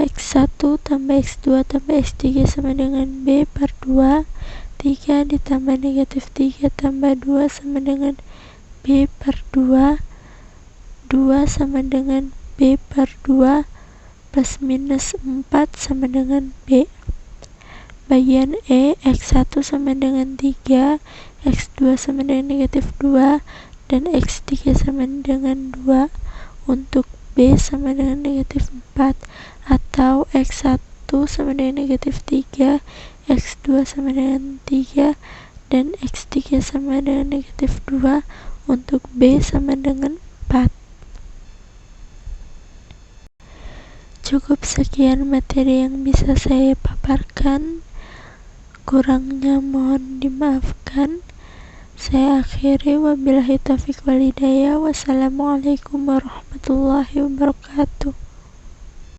X1 tambah X2 tambah X3 sama dengan B per 2. 3 ditambah negatif 3 tambah 2 sama dengan B per 2. 2 sama dengan B per 2 plus minus 4 sama dengan B. Bagian E, X1 sama dengan 3, X2 sama dengan negatif 2, dan X3 sama dengan 2. Untuk B sama dengan negatif 4, atau X1 sama dengan negatif 3, X2 sama dengan 3, dan X3 sama dengan negatif 2. Untuk B sama dengan 4. Cukup sekian materi yang bisa saya paparkan. Kurangnya mohon dimaafkan. Saya akhiri, wabillahi taufiq wal hidayah. Wassalamualaikum warahmatullahi wabarakatuh.